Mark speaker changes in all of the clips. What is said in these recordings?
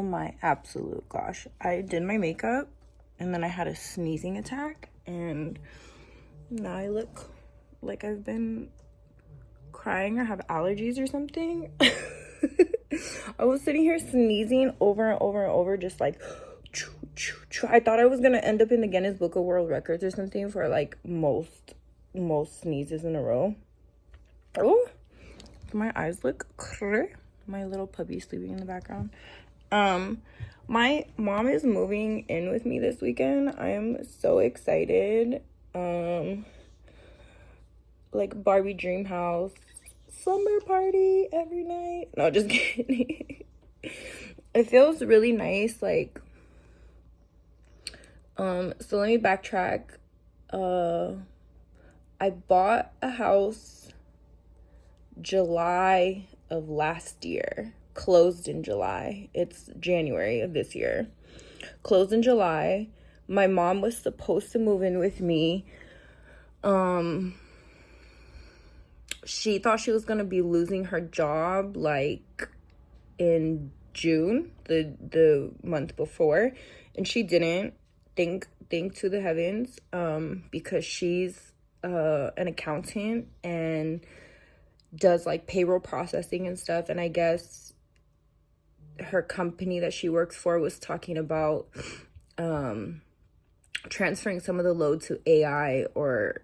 Speaker 1: my absolute gosh. I did my makeup and then I had a sneezing attack and now I look like I've been crying or have allergies or something. I was sitting here sneezing over and over and over, just like choo, choo, choo. I thought I was gonna end up in the Guinness Book of World Records or something for like most sneezes in a row. Oh, my eyes look clear. My little puppy sleeping in the background. My mom is moving in with me this weekend. I am so excited. Like Barbie dream house, slumber party every night. No, just kidding. It feels really nice. Like, so let me backtrack. I bought a house July of last year, closed in July. It's January of this year. Closed in July. My mom was supposed to move in with me. She thought she was gonna be losing her job like in June, the month before, and she didn't. Thank to the heavens, because she's an accountant and does like payroll processing and stuff, and I guess her company that she works for was talking about transferring some of the load to AI or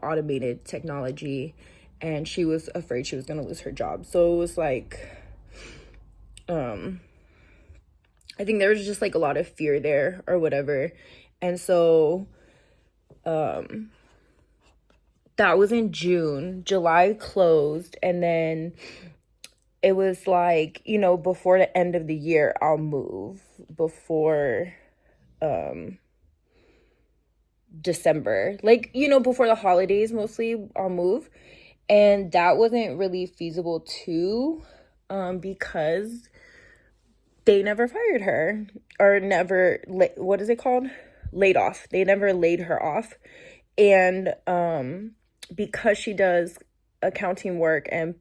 Speaker 1: automated technology, and she was afraid she was going to lose her job. So it was like I think there was just like a lot of fear there or whatever. And so that was in June. July closed, and then it was like, before the end of the year, I'll move. Before December. Like, before the holidays mostly, I'll move. And that wasn't really feasible too, because they never fired her or never, what is it called? Laid off. They never laid her off. And because she does accounting work and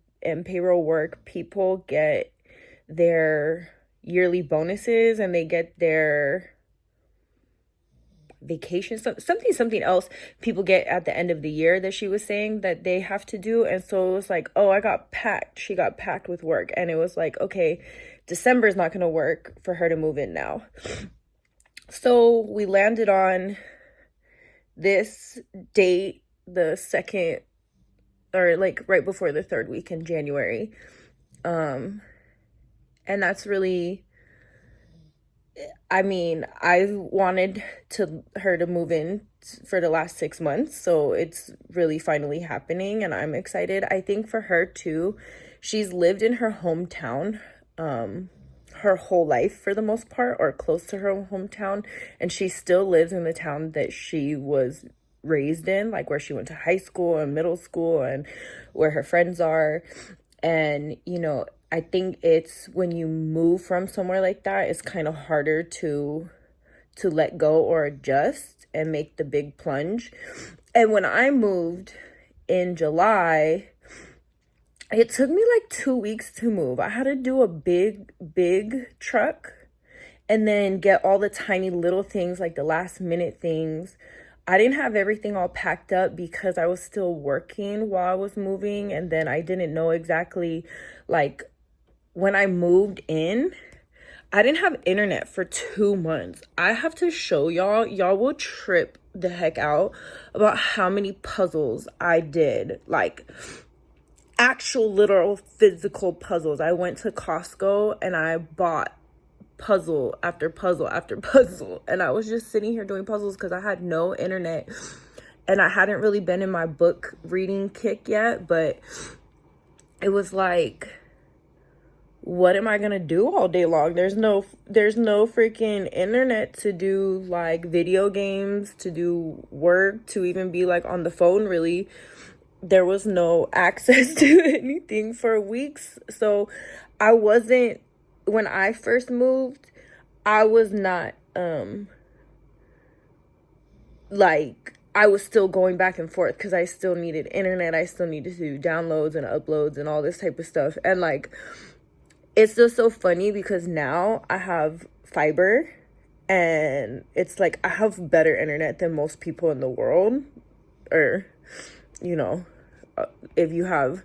Speaker 1: payroll work, people get their yearly bonuses and they get their vacation, something else people get at the end of the year that she was saying that they have to do. And so it was like, oh, she got packed with work, and it was like, okay, December's not gonna work for her to move in now. So we landed on this date, the second, or like right before the third week in January. And that's really, I mean, I wanted her to move in for the last 6 months, so it's really finally happening, and I'm excited. I think for her too, she's lived in her hometown her whole life for the most part, or close to her hometown, and she still lives in the town that she was raised in, like where she went to high school and middle school and where her friends are. And I think it's when you move from somewhere like that, it's kind of harder to let go or adjust and make the big plunge. And when I moved in July, it took me like 2 weeks to move. I had to do a big truck and then get all the tiny little things, like the last minute things. I didn't have everything all packed up because I was still working while I was moving, and then I didn't know exactly, like, when I moved in, I didn't have internet for 2 months. I have to show y'all will trip the heck out about how many puzzles I did, like actual literal physical puzzles. I went to Costco and I bought puzzle after puzzle after puzzle, and I was just sitting here doing puzzles because I had no internet and I hadn't really been in my book reading kick yet. But it was like, what am I gonna do all day long? There's no freaking internet to do like video games, to do work, to even be like on the phone. Really, there was no access to anything for weeks. So I wasn't, when I first moved, I was not like, I was still going back and forth because I still needed internet. I still needed to do downloads and uploads and all this type of stuff. And like, it's just so funny because now I have fiber, and it's like I have better internet than most people in the world. Or, you know, if you have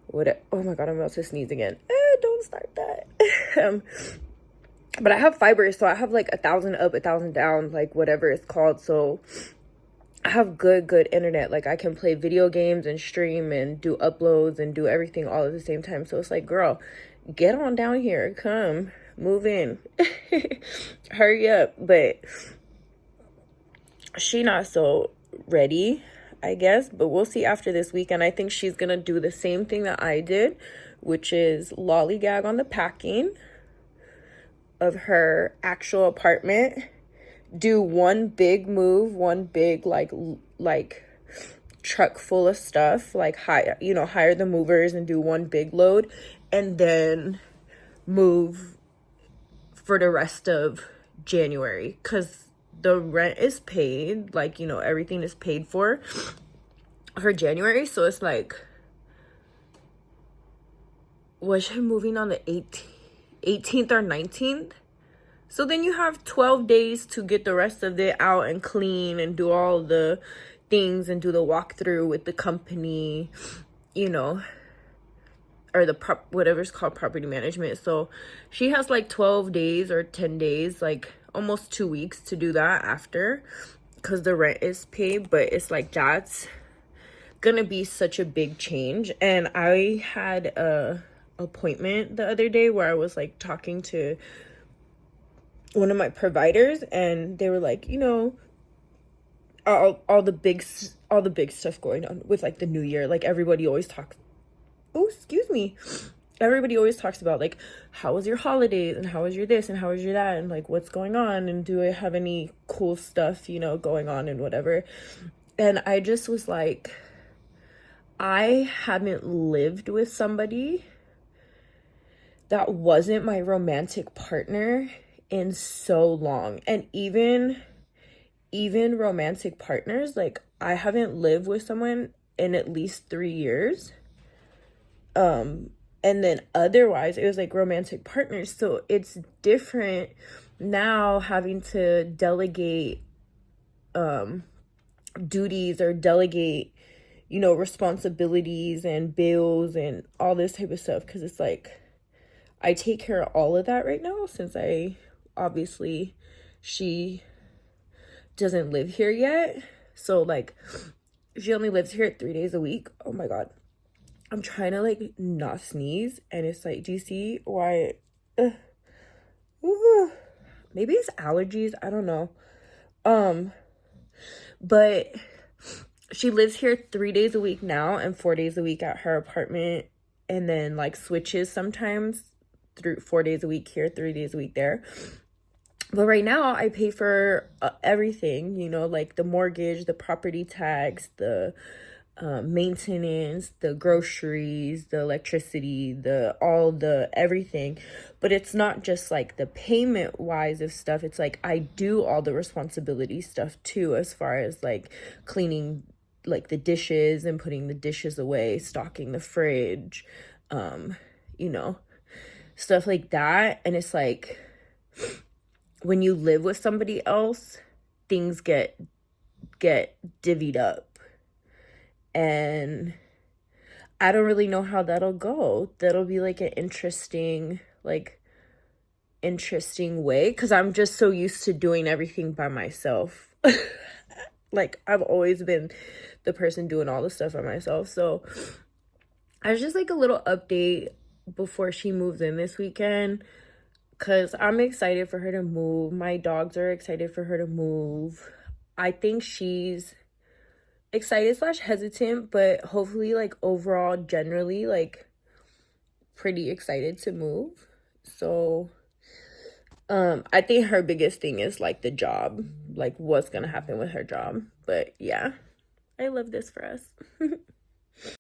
Speaker 1: what, oh my god, I'm about to sneeze again. Don't start that. um, but I have fiber, so I have like 1,000 up, 1,000 down, like whatever it's called. So I have good internet. Like I can play video games and stream and do uploads and do everything all at the same time. So it's like, girl, get on down here, come move in. Hurry up. But she not so ready, I guess, but we'll see after this weekend. I think she's gonna do the same thing that I did, which is lollygag on the packing of her actual apartment, do one big move, one big like truck full of stuff, like hire the movers and do one big load, and then move for the rest of January, because the rent is paid, like, everything is paid for January. So it's like, was she moving on the 18th or 19th? So then you have 12 days to get the rest of it out and clean and do all the things and do the walkthrough with the company, or the whatever's called property management. So she has like 12 days or 10 days, like almost 2 weeks to do that after, because the rent is paid. But it's like, that's gonna be such a big change. And I had a appointment the other day where I was like talking to one of my providers, and they were like, all the big stuff going on with like the new year. Like everybody always talks, oh, excuse me, everybody always talks about like, how was your holidays and how was your this and how was your that, and like what's going on, and do I have any cool stuff going on and whatever. And I just was like, I haven't lived with somebody that wasn't my romantic partner in so long. And even romantic partners, like I haven't lived with someone in at least 3 years. And then otherwise it was like romantic partners. So it's different now, having to delegate duties, or delegate responsibilities and bills and all this type of stuff, because it's like I take care of all of that right now, since she doesn't live here yet. So like, she only lives here 3 days a week. Oh my god, I'm trying to like not sneeze, and it's like, do you see why? Maybe it's allergies, I don't know. But she lives here 3 days a week now and 4 days a week at her apartment, and then like switches sometimes through 4 days a week here, 3 days a week there. But right now I pay for everything, like the mortgage, the property tax, the maintenance, the groceries, the electricity, the everything. But it's not just like the payment wise of stuff. It's like I do all the responsibility stuff too, as far as like cleaning like the dishes and putting the dishes away, stocking the fridge, stuff like that. And it's like, when you live with somebody else, things get divvied up. And I don't really know how that'll go. That'll be like an interesting way, because I'm just so used to doing everything by myself. Like I've always been the person doing all the stuff by myself. So I was just like a little update before she moves in this weekend, because I'm excited for her to move. My dogs are excited for her to move. I think she's excited / hesitant, but hopefully like overall generally like pretty excited to move. So I think her biggest thing is like the job, like what's gonna happen with her job. But yeah, I love this for us.